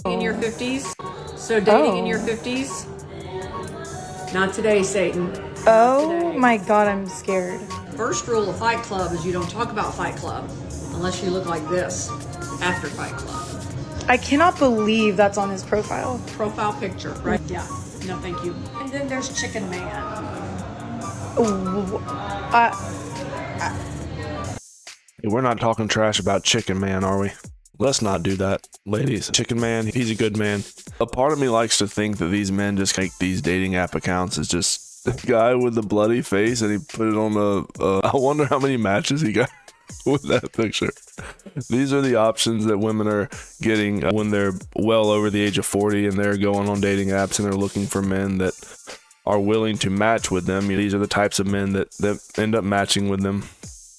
In your 50s? So dating in your 50s? Not today, Satan. Oh my God, I'm scared. First rule of Fight Club is you don't talk about Fight Club unless you look like this after Fight Club. I cannot believe that's on his profile. Profile picture, right? Yeah. No, thank you. And then there's Chicken Man. Hey, we're not talking trash about Chicken Man, are we? Let's not do that, ladies. Chicken Man, he's a good man. A part of me likes to think that these men just take these dating app accounts as just the guy with the bloody face, and he put it on I wonder how many matches he got with that picture. These are the options that women are getting when they're well over the age of 40 and they're going on dating apps and they're looking for men that are willing to match with them. These are the types of men that end up matching with them.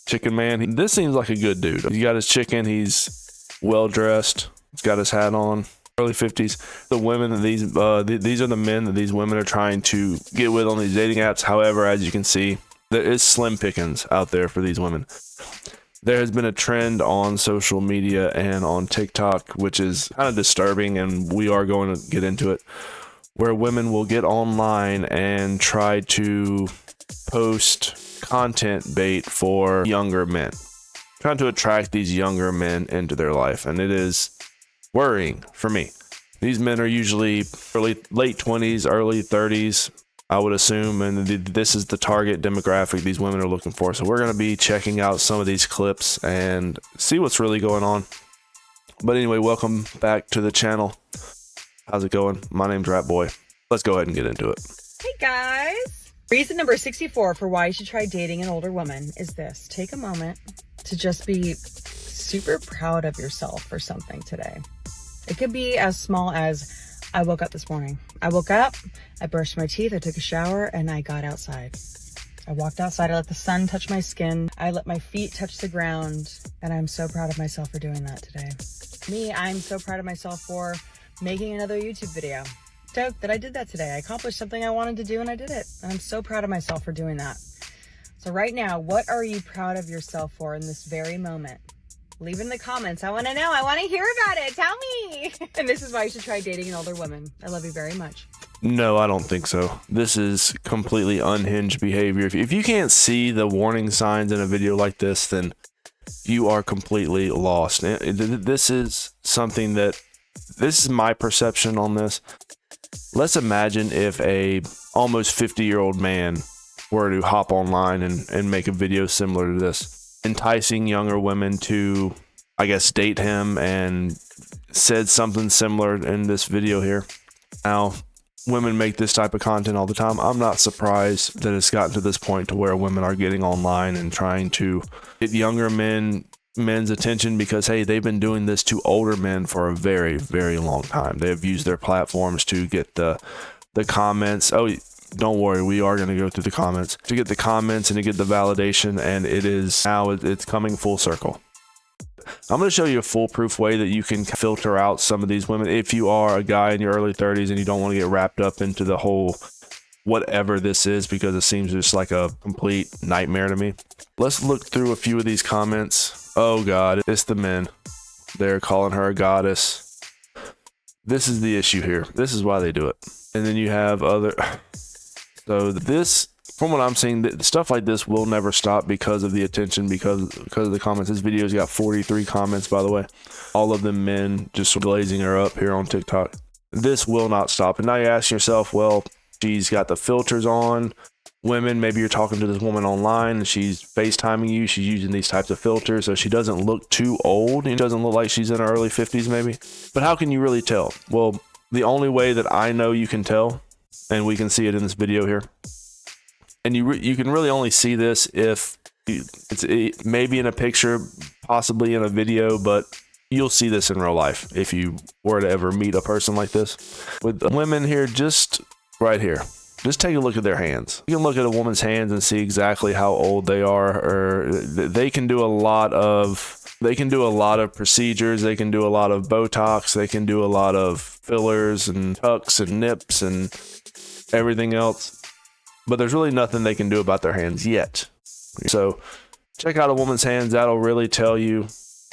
Chicken Man, this seems like a good dude. He got his chicken, he's well dressed, he's got his hat on, early 50s. The women, these are the men that these women are trying to get with on these dating apps. However, as you can see, there is slim pickings out there for these women. There has been a trend on social media and on TikTok, which is kind of disturbing, and we are going to get into it, where women will get online and try to post content bait for younger men, trying to attract these younger men into their life, and it is worrying for me. These men are usually late 20s, early 30s, I would assume, and this is the target demographic these women are looking for. So we're going to be checking out some of these clips and see what's really going on. But anyway, welcome back to the channel. How's it going? My name's Rat Boy. Let's go ahead and get into it. Hey guys! Reason number 64 for why you should try dating an older woman is this. Take a moment to just be super proud of yourself for something today. It could be as small as, I woke up this morning. I woke up, I brushed my teeth, I took a shower, and I got outside. I walked outside, I let the sun touch my skin, I let my feet touch the ground, and I'm so proud of myself for doing that today. Me, I'm so proud of myself for making another YouTube video. Stoked that I did that today. I accomplished something I wanted to do and I did it. And I'm so proud of myself for doing that. So right now, what are you proud of yourself for in this very moment? Leave in the comments. I want to know. I want to hear about it. Tell me. And this is why you should try dating an older woman. I love you very much. No, I don't think so. This is completely unhinged behavior. If you can't see the warning signs in a video like this, then you are completely lost. This is something that, this is my perception on this. Let's imagine if a almost 50-year-old man were to hop online and make a video similar to this, enticing younger women to, I guess, date him, and said something similar in this video here. Now, women make this type of content all the time. I'm not surprised that it's gotten to this point to where women are getting online and trying to get younger men's attention, because hey, they've been doing this to older men for a very, very long time. They have used their platforms to get the comments. Oh, don't worry, we are going to go through the comments, to get the comments and to get the validation, and it is now, it's coming full circle. I'm going to show you a foolproof way that you can filter out some of these women if you are a guy in your early 30s and you don't want to get wrapped up into the whole whatever this is, because it seems just like a complete nightmare to me. Let's look through a few of these comments. Oh God, it's the men. They're calling her a goddess. This is the issue here. This is why they do it. And then you have other. So this, from what I'm seeing, stuff like this will never stop because of the attention, because of the comments. This video's got 43 comments, by the way. All of them men just glazing her up here on TikTok. This will not stop. And now you're asking yourself, well, she's got the filters on. Women, maybe you're talking to this woman online and she's FaceTiming you. She's using these types of filters so she doesn't look too old. It doesn't look like she's in her early 50s maybe. But how can you really tell? Well, the only way that I know you can tell, and we can see it in this video here, and you can really only see this if it's maybe in a picture, possibly in a video, but you'll see this in real life if you were to ever meet a person like this. With women here, just right here, just take a look at their hands. You can look at a woman's hands and see exactly how old they are, or they can do a lot of procedures. They can do a lot of Botox. They can do a lot of fillers and tucks and nips and everything else. But there's really nothing they can do about their hands yet. So check out a woman's hands. That'll really tell you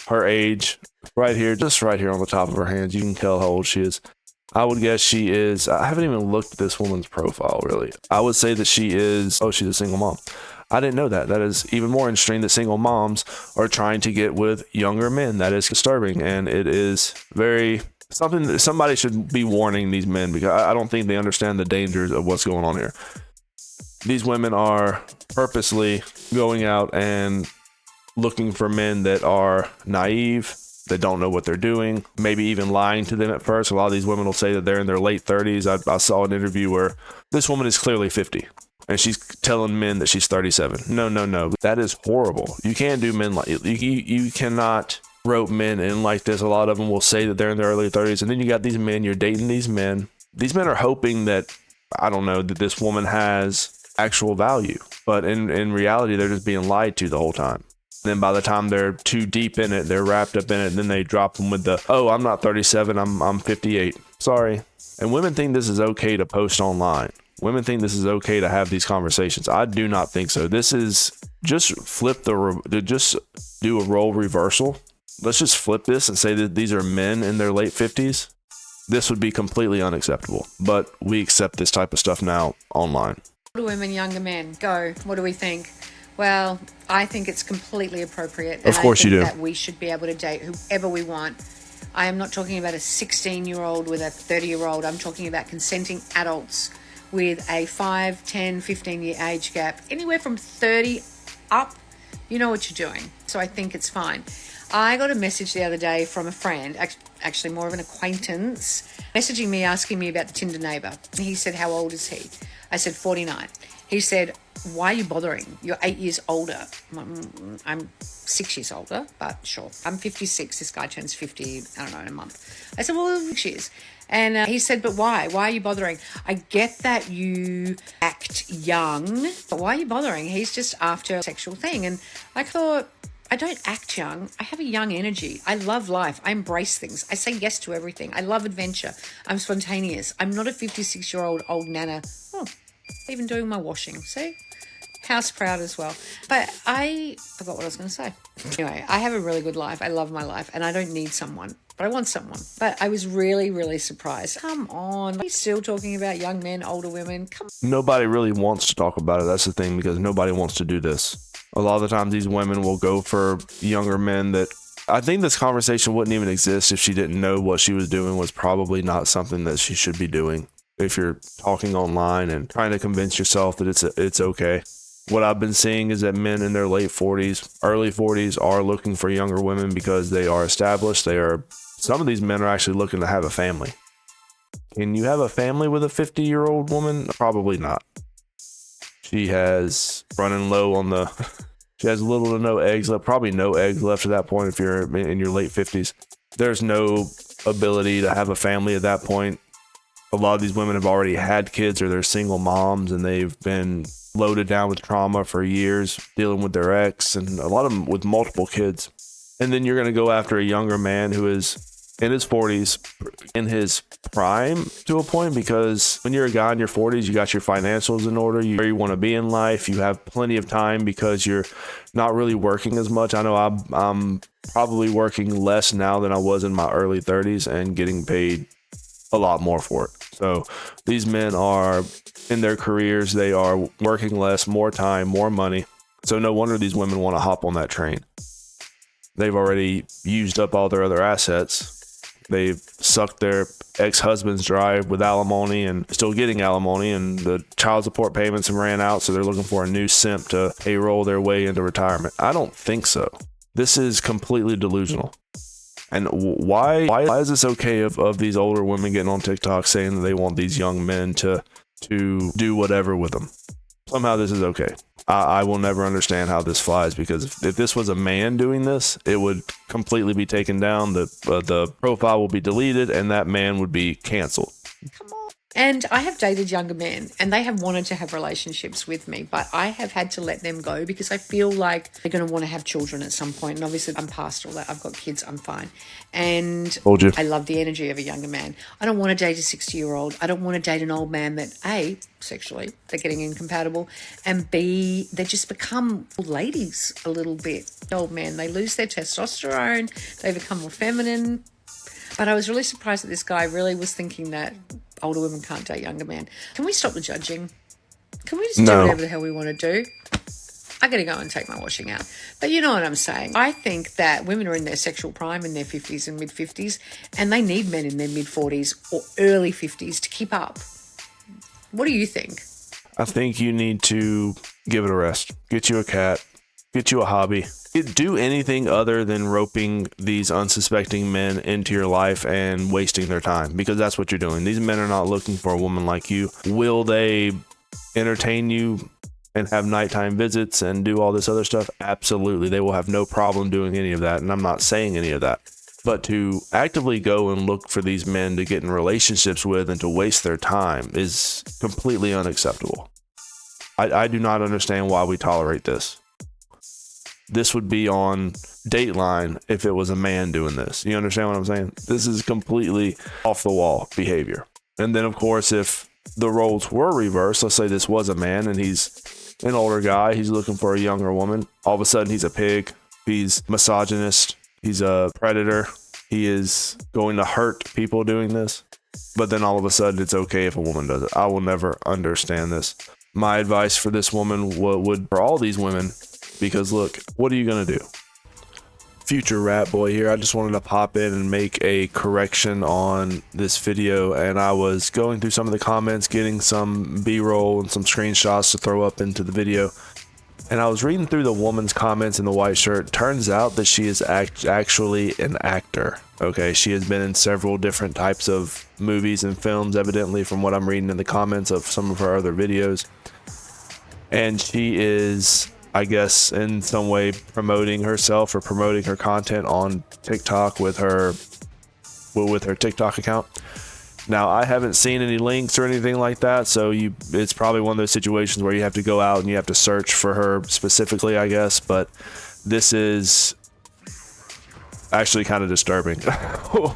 her age right here, just right here on the top of her hands. You can tell how old she is. I would guess she is, I haven't even looked at this woman's profile really. I would say that she is, oh, she's a single mom. I didn't know that. That is even more interesting that single moms are trying to get with younger men. That is disturbing. And it is very something that somebody should be warning these men, because I don't think they understand the dangers of what's going on here. These women are purposely going out and looking for men that are naive, that don't know what they're doing, maybe even lying to them at first. A lot of these women will say that they're in their late 30s. I saw an interview where this woman is clearly 50 and she's telling men that she's 37. No. That is horrible. You can't do men like you cannot rope men in like this. A lot of them will say that they're in their early 30s, and then you got these men, you're dating these men. These men are hoping that, I don't know, that this woman has actual value, but in reality, they're just being lied to the whole time. Then by the time they're too deep in it, they're wrapped up in it, and then they drop them with the, oh, I'm not 37, I'm 58. Sorry. And women think this is okay to post online. Women think this is okay to have these conversations. I do not think so. This is just just do a role reversal. Let's just flip this and say that these are men in their late 50s. This would be completely unacceptable, but we accept this type of stuff now online. Older women, younger men, go. What do we think? Well, I think it's completely appropriate. Of course you do. That we should be able to date whoever we want. I am not talking about a 16-year-old with a 30-year-old. I'm talking about consenting adults with a 5, 10, 15-year age gap. Anywhere from 30 up, you know what you're doing. So I think it's fine. I got a message the other day from a friend, actually more of an acquaintance, messaging me, asking me about the Tinder neighbor. He said, how old is he? I said, 49. He said, why are you bothering? You're 8 years older. I'm 6 years older, but sure. I'm 56. This guy turns 50, I don't know, in a month. I said, well, 6 years. And he said, but why? Why are you bothering? I get that you act young, but why are you bothering? He's just after a sexual thing. And I thought, I don't act young. I have a young energy. I love life. I embrace things. I say yes to everything. I love adventure. I'm spontaneous. I'm not a 56-year-old old nana. Oh, even doing my washing. See? House proud as well. But I forgot what I was going to say. Anyway, I have a really good life. I love my life and I don't need someone, but I want someone. But I was really, really surprised. Come on. Are you still talking about young men, older women? Come on. Nobody really wants to talk about it. That's the thing, because nobody wants to do this. A lot of the times these women will go for younger men that, I think this conversation wouldn't even exist if she didn't know what she was doing was probably not something that she should be doing. If you're talking online and trying to convince yourself that it's okay. What I've been seeing is that men in their late 40s, early 40s are looking for younger women because they are established. Some of these men are actually looking to have a family. Can you have a family with a 50-year-old woman? Probably not. She has running low on she has little to no eggs left, probably no eggs left at that point if you're in your late 50s. There's no ability to have a family at that point. A lot of these women have already had kids, or they're single moms and they've been loaded down with trauma for years, dealing with their ex, and a lot of them with multiple kids. And then you're going to go after a younger man who is in his 40s, in his prime to a point, because when you're a guy in your 40s, you got your financials in order, where you want to be in life, you have plenty of time because you're not really working as much. I know I'm probably working less now than I was in my early 30s and getting paid a lot more for it. So these men are in their careers, they are working less, more time, more money. So no wonder these women want to hop on that train. They've already used up all their other assets. They've sucked their ex-husbands dry with alimony and still getting alimony, and the child support payments have ran out, so they're looking for a new simp to payroll their way into retirement. I don't think so. This is completely delusional. And why is this okay of these older women getting on TikTok saying that they want these young men to do whatever with them? Somehow this is okay. I will never understand how this flies, because if this was a man doing this, it would completely be taken down. The profile will be deleted and that man would be canceled. Come on. And I have dated younger men and they have wanted to have relationships with me, but I have had to let them go because I feel like they're going to want to have children at some point. And obviously I'm past all that. I've got kids. I'm fine. And Told you. I love the energy of a younger man. I don't want to date a 60-year-old. I don't want to date an old man that A, sexually, they're getting incompatible, and B, they just become old ladies a little bit. Old man, they lose their testosterone. They become more feminine. But I was really surprised that this guy really was thinking that older women can't date younger men. Can we stop the judging? Can we just do whatever the hell we want to do? I got to go and take my washing out. But you know what I'm saying. I think that women are in their sexual prime in their 50s and mid-50s, and they need men in their mid-40s or early 50s to keep up. What do you think? I think you need to give it a rest. Get you a cat. Get you a hobby. Do anything other than roping these unsuspecting men into your life and wasting their time, because that's what you're doing. These men are not looking for a woman like you. Will they entertain you and have nighttime visits and do all this other stuff? Absolutely. They will have no problem doing any of that, and I'm not saying any of that. But to actively go and look for these men to get in relationships with and to waste their time is completely unacceptable. I do not understand why we tolerate this. This would be on Dateline if it was a man doing this. You understand what I'm saying? This is completely off the wall behavior. And then, of course, if the roles were reversed, let's say this was a man and he's an older guy, he's looking for a younger woman. All of a sudden, he's a pig. He's misogynist. He's a predator. He is going to hurt people doing this. But then all of a sudden, it's okay if a woman does it. I will never understand this. My advice for this woman would for all these women, because look, what are you going to do? Future Rat Boy here. I just wanted to pop in and make a correction on this video, and I was going through some of the comments, getting some B-roll and some screenshots to throw up into the video, and I was reading through the woman's comments in the white shirt. Turns out that she is actually an actor. Okay, she has been in several different types of movies and films, evidently, from what I'm reading in the comments of some of her other videos, and she is, I guess, in some way promoting herself or promoting her content on TikTok with her TikTok account. Now, I haven't seen any links or anything like that, so it's probably one of those situations where you have to go out and you have to search for her specifically, I guess. But this is actually kind of disturbing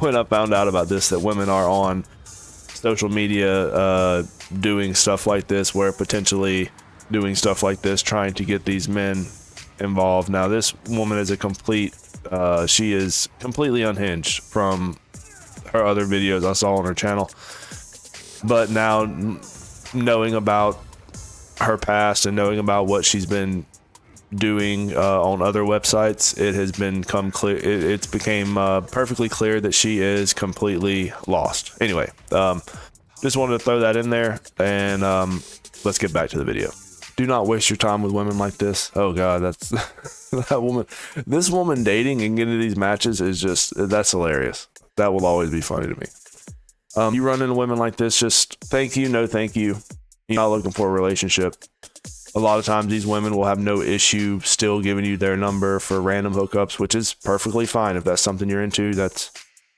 when I found out about this, that women are on social media doing stuff like this, where potentially doing stuff like this, trying to get these men involved. Now, this woman is she is completely unhinged from her other videos I saw on her channel. But now, knowing about her past and knowing about what she's been doing on other websites, it has become clear. It's became perfectly clear that she is completely lost. Anyway, just wanted to throw that in there, and let's get back to the video. Do not waste your time with women like this. Oh God, that's that woman. This woman dating and getting to these matches is that's hilarious. That will always be funny to me. You run into women like this, just thank you, no thank you. You're not looking for a relationship. A lot of times these women will have no issue still giving you their number for random hookups, which is perfectly fine. If that's something you're into,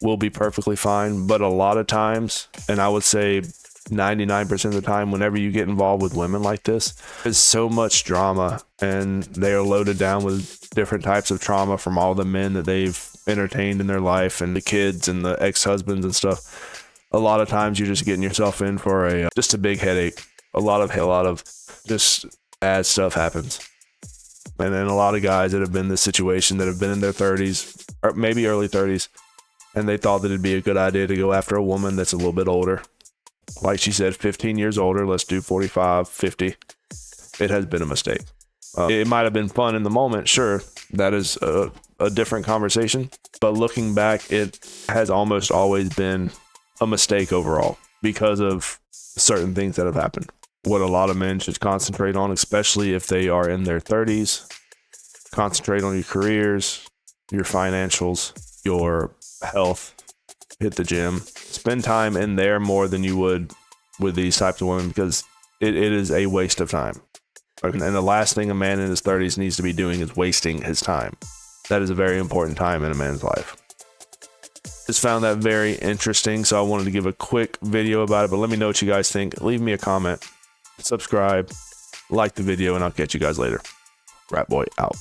will be perfectly fine. But a lot of times, and I would say 99% of the time, whenever you get involved with women like this, there's so much drama, and they are loaded down with different types of trauma from all the men that they've entertained in their life, and the kids and the ex-husbands and stuff. A lot of times you're just getting yourself in for just a big headache. A lot of just bad stuff happens. And then a lot of guys that have been in this situation, that have been in their 30s or maybe early 30s, and they thought that it'd be a good idea to go after a woman that's a little bit older. Like she said, 15 years older, let's do 45, 50. It has been a mistake. It might have been fun in the moment, sure. That is a different conversation. But looking back, it has almost always been a mistake overall because of certain things that have happened. What a lot of men should concentrate on, especially if they are in their 30s, concentrate on your careers, your financials, your health, hit the gym, spend time in there more than you would with these types of women, because it is a waste of time. And the last thing a man in his 30s needs to be doing is wasting his time. That is a very important time in a man's life. Just found that very interesting, so I wanted to give a quick video about it. But let me know what you guys think. Leave me a comment, subscribe, like the video, and I'll catch you guys later. Rat Boy out.